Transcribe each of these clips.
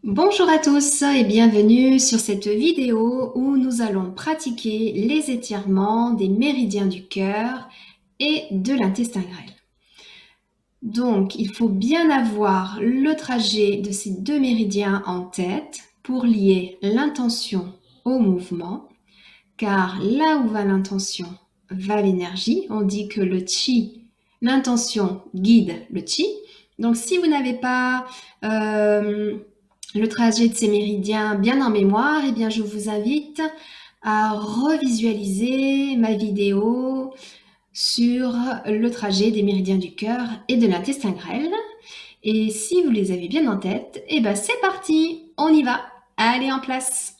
Bonjour à tous et bienvenue sur cette vidéo où nous allons pratiquer les étirements des méridiens du cœur et de l'intestin grêle. Donc, il faut bien avoir le trajet de ces deux méridiens en tête pour lier l'intention au mouvement, car là où va l'intention, va l'énergie. On dit que le chi, l'intention guide le chi. Donc, si vous n'avez pas le trajet de ces méridiens bien en mémoire, eh bien, je vous invite à revisualiser ma vidéo sur le trajet des méridiens du cœur et de l'intestin grêle. Et si vous les avez bien en tête, eh ben, c'est parti, on y va. Allez en place.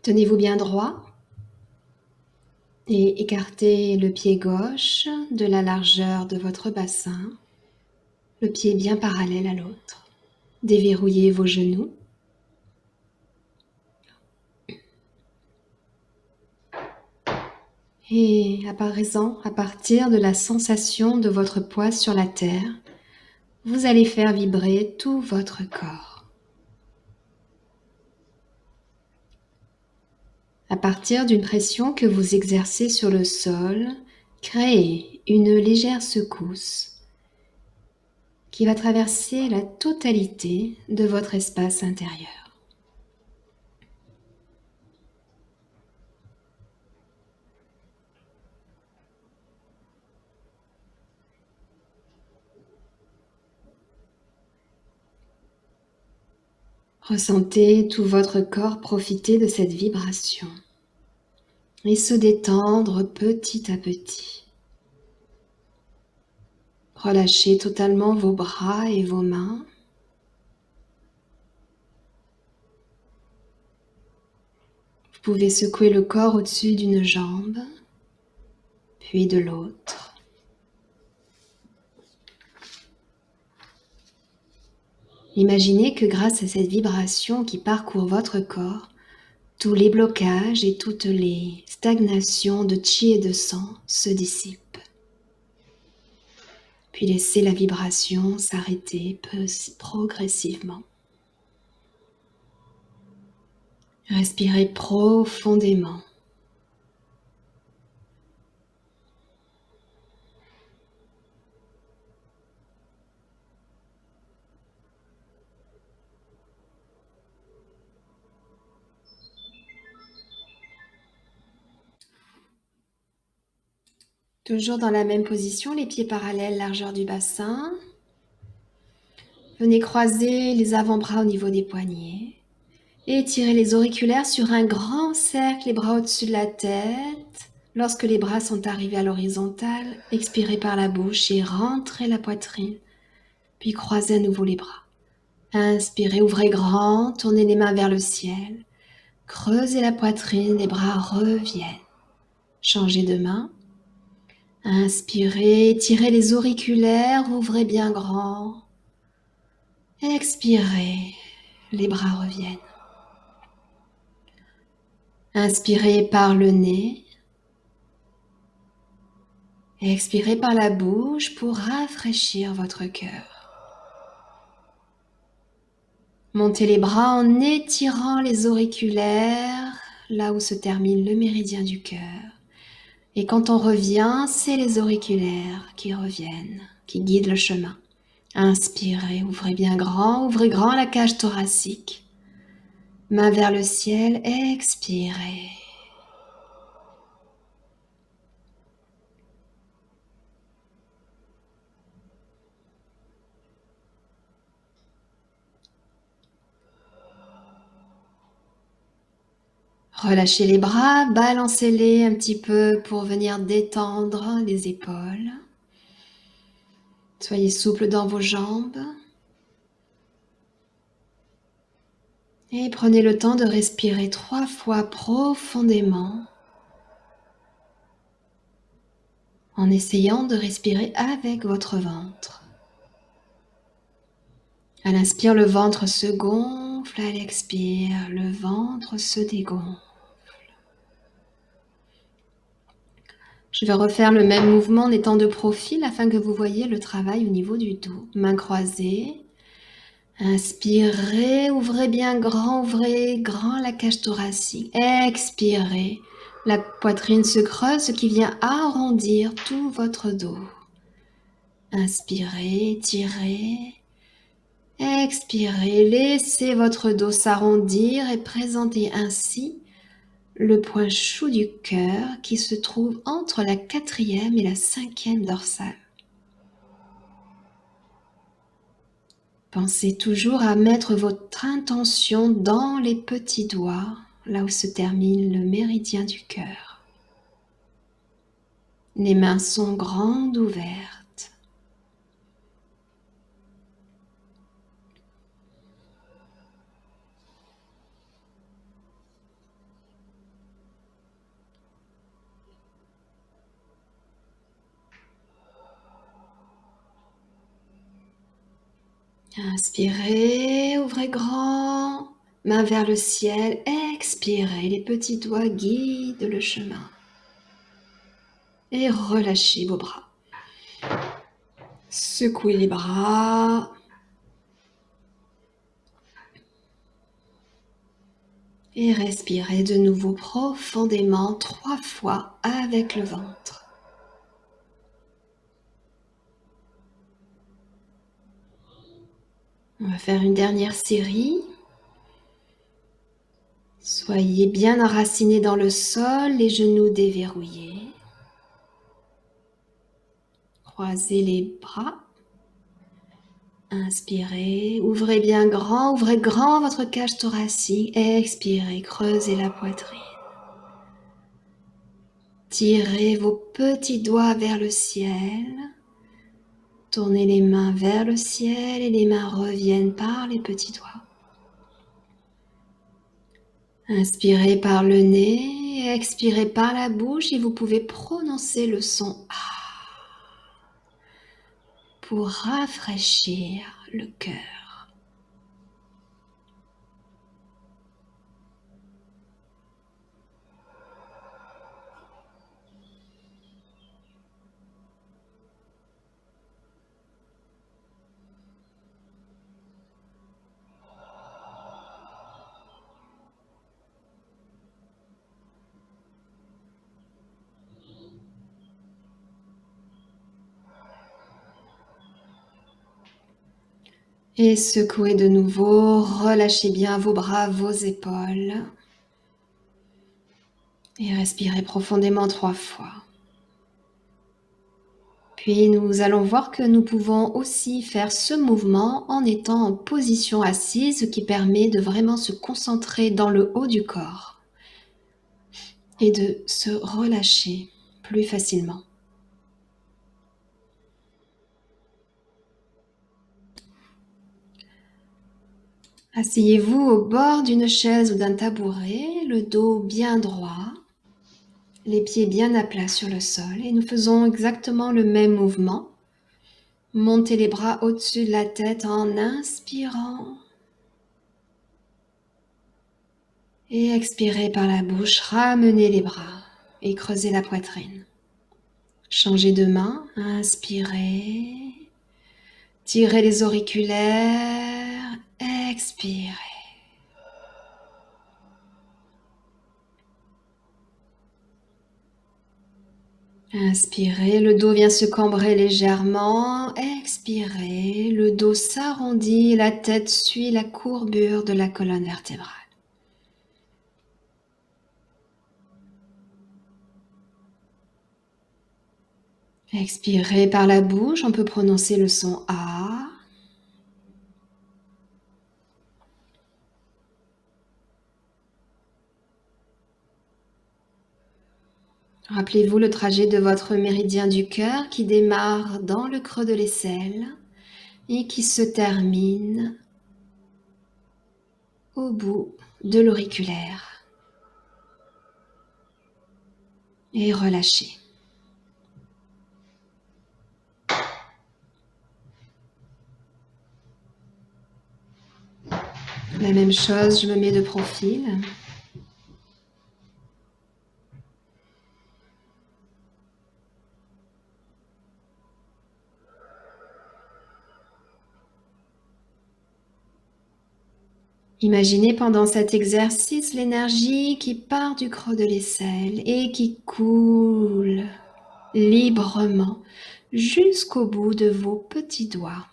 Tenez-vous bien droit et écartez le pied gauche de la largeur de votre bassin, le pied bien parallèle à l'autre. Déverrouillez vos genoux. Et à présent, à partir de la sensation de votre poids sur la terre, vous allez faire vibrer tout votre corps. À partir d'une pression que vous exercez sur le sol, créez une légère secousse qui va traverser la totalité de votre espace intérieur. Ressentez tout votre corps profiter de cette vibration et se détendre petit à petit. Relâchez totalement vos bras et vos mains. Vous pouvez secouer le corps au-dessus d'une jambe, puis de l'autre. Imaginez que grâce à cette vibration qui parcourt votre corps, tous les blocages et toutes les stagnations de chi et de sang se dissipent. Puis laissez la vibration s'arrêter progressivement. Respirez profondément. Toujours dans la même position, les pieds parallèles, largeur du bassin. Venez croiser les avant-bras au niveau des poignets. Et étirez les auriculaires sur un grand cercle, les bras au-dessus de la tête. Lorsque les bras sont arrivés à l'horizontale, expirez par la bouche et rentrez la poitrine. Puis croisez à nouveau les bras. Inspirez, ouvrez grand, tournez les mains vers le ciel. Creusez la poitrine, les bras reviennent. Changez de main. Inspirez, étirez les auriculaires, ouvrez bien grand. Expirez, les bras reviennent. Inspirez par le nez. Expirez par la bouche pour rafraîchir votre cœur. Montez les bras en étirant les auriculaires, là où se termine le méridien du cœur. Et quand on revient, c'est les auriculaires qui reviennent, qui guident le chemin. Inspirez, ouvrez grand la cage thoracique. Main vers le ciel, expirez. Relâchez les bras, balancez-les un petit peu pour venir détendre les épaules. Soyez souple dans vos jambes. Et prenez le temps de respirer 3 fois profondément. en essayant de respirer avec votre ventre. À l'inspire, le ventre se gonfle, à l'expire, le ventre se dégonfle. Je vais refaire le même mouvement en étant de profil afin que vous voyez le travail au niveau du dos. Mains croisées. Inspirez, ouvrez bien grand, ouvrez grand la cage thoracique. Expirez, la poitrine se creuse, ce qui vient arrondir tout votre dos. Inspirez, tirez. Expirez, laissez votre dos s'arrondir et présentez ainsi le point chaud du cœur qui se trouve entre la 4e et la 5e dorsale. Pensez toujours à mettre votre intention dans les petits doigts, là où se termine le méridien du cœur. Les mains sont grandes ouvertes. Inspirez, ouvrez grand, main vers le ciel, expirez, les petits doigts guident le chemin. Et relâchez vos bras. Secouez les bras. Et respirez de nouveau profondément 3 fois avec le ventre. On va faire une dernière série. Soyez bien enracinés dans le sol, les genoux déverrouillés. Croisez les bras. Inspirez, ouvrez bien grand, ouvrez grand votre cage thoracique. Expirez, creusez la poitrine. Tirez vos petits doigts vers le ciel. Tournez les mains vers le ciel et les mains reviennent par les petits doigts. Inspirez par le nez, expirez par la bouche et vous pouvez prononcer le son A pour rafraîchir le cœur. Et secouez de nouveau, relâchez bien vos bras, vos épaules. Et respirez profondément 3 fois. Puis nous allons voir que nous pouvons aussi faire ce mouvement en étant en position assise, ce qui permet de vraiment se concentrer dans le haut du corps et de se relâcher plus facilement. Asseyez-vous au bord d'une chaise ou d'un tabouret, le dos bien droit, les pieds bien à plat sur le sol et nous faisons exactement le même mouvement. Montez les bras au-dessus de la tête en inspirant et expirez par la bouche, ramenez les bras et creusez la poitrine. Changez de main, inspirez, tirez les auriculaires, expirez. Inspirez, le dos vient se cambrer légèrement. Expirez, le dos s'arrondit, la tête suit la courbure de la colonne vertébrale. Expirez par la bouche, on peut prononcer le son A. Rappelez-vous le trajet de votre méridien du cœur qui démarre dans le creux de l'aisselle et qui se termine au bout de l'auriculaire. Et relâchez. La même chose, je me mets de profil. Imaginez pendant cet exercice l'énergie qui part du creux de l'aisselle et qui coule librement jusqu'au bout de vos petits doigts.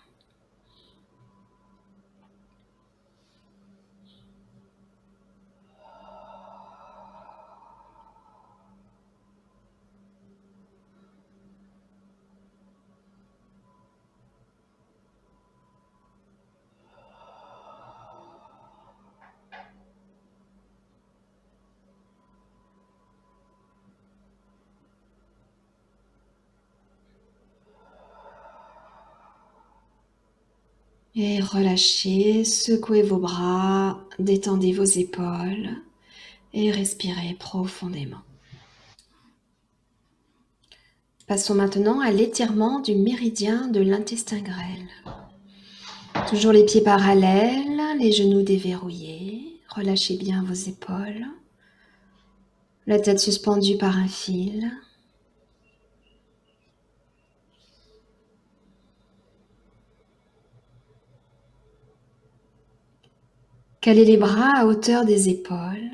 Et relâchez, secouez vos bras, détendez vos épaules et respirez profondément. Passons maintenant à l'étirement du méridien de l'intestin grêle. Toujours les pieds parallèles, les genoux déverrouillés. Relâchez bien vos épaules. La tête suspendue par un fil. Calez les bras à hauteur des épaules.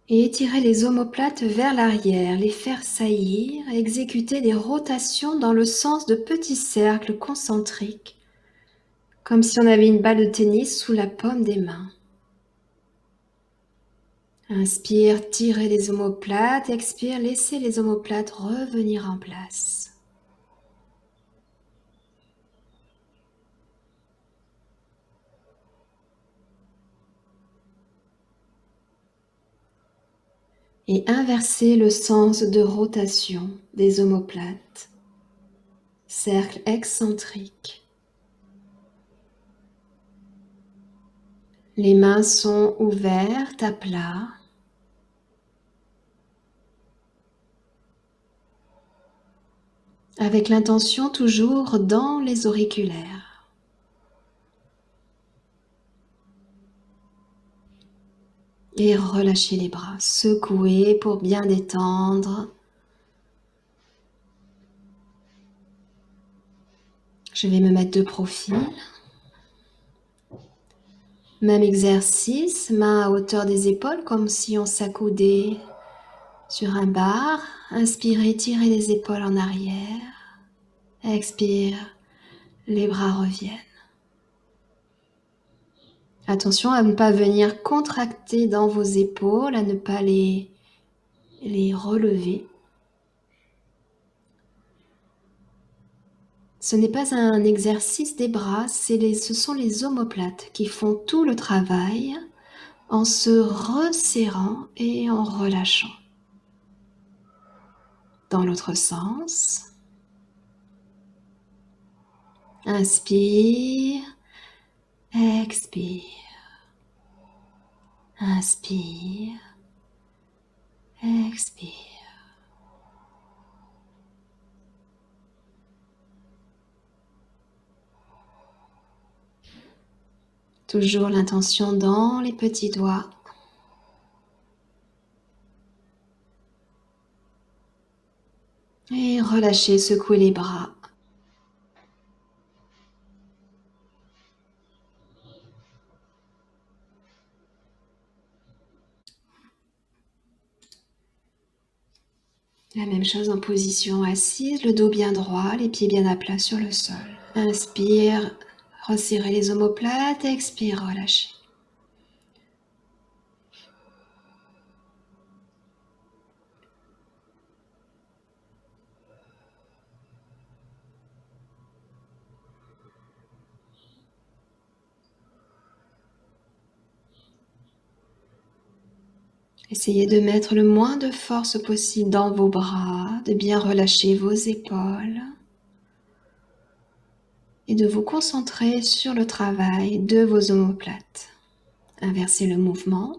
Et étirez les omoplates vers l'arrière, les faire saillir, exécuter des rotations dans le sens de petits cercles concentriques, comme si on avait une balle de tennis sous la paume des mains. Inspire, tirez les omoplates, expire, laissez les omoplates revenir en place. Et inversez le sens de rotation des omoplates. Cercle excentrique. Les mains sont ouvertes à plat. Avec l'intention toujours dans les auriculaires. Et relâchez les bras, secouez pour bien détendre. Je vais me mettre de profil. Même exercice, main à hauteur des épaules comme si on s'accoudait sur un bar. Inspirez, tirez les épaules en arrière. Expire, les bras reviennent. Attention à ne pas venir contracter dans vos épaules, à ne pas les relever. Ce n'est pas un exercice des bras, ce sont les omoplates qui font tout le travail en se resserrant et en relâchant. Dans l'autre sens. Inspire, expire. Inspire, expire. Toujours l'intention dans les petits doigts. Et relâchez, secouez les bras. La même chose en position assise, le dos bien droit, les pieds bien à plat sur le sol. Inspire, resserrez les omoplates, expire, relâchez. Essayez de mettre le moins de force possible dans vos bras, de bien relâcher vos épaules et de vous concentrer sur le travail de vos omoplates. Inversez le mouvement.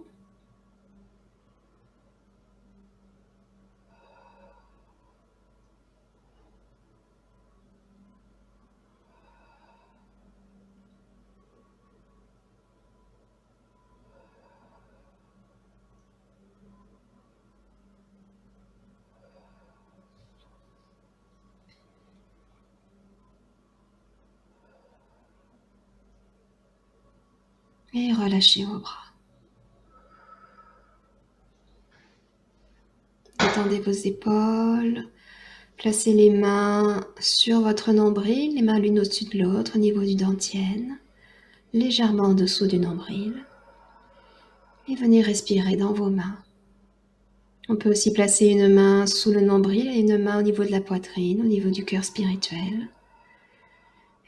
Et relâchez vos bras. Détendez vos épaules. Placez les mains sur votre nombril, les mains l'une au-dessus de l'autre au niveau du dantienne, légèrement en dessous du nombril. Et venez respirer dans vos mains. On peut aussi placer une main sous le nombril et une main au niveau de la poitrine, au niveau du cœur spirituel.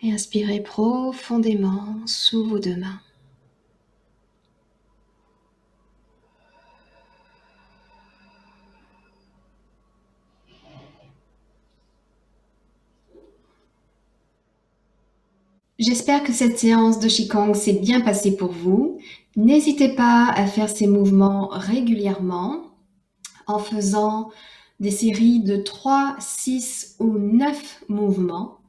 Et inspirez profondément sous vos deux mains. J'espère que cette séance de Qigong s'est bien passée pour vous. N'hésitez pas à faire ces mouvements régulièrement en faisant des séries de 3, 6 ou 9 mouvements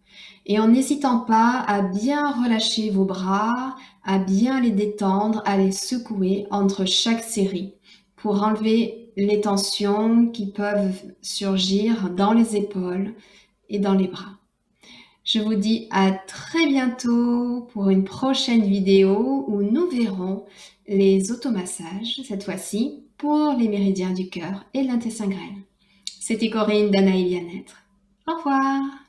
et en n'hésitant pas à bien relâcher vos bras, à bien les détendre, à les secouer entre chaque série pour enlever les tensions qui peuvent surgir dans les épaules et dans les bras. Je vous dis à très bientôt pour une prochaine vidéo où nous verrons les automassages, cette fois-ci pour les méridiens du cœur et l'intestin grêle. C'était Corinne d'Anaï Bien-être. Au revoir!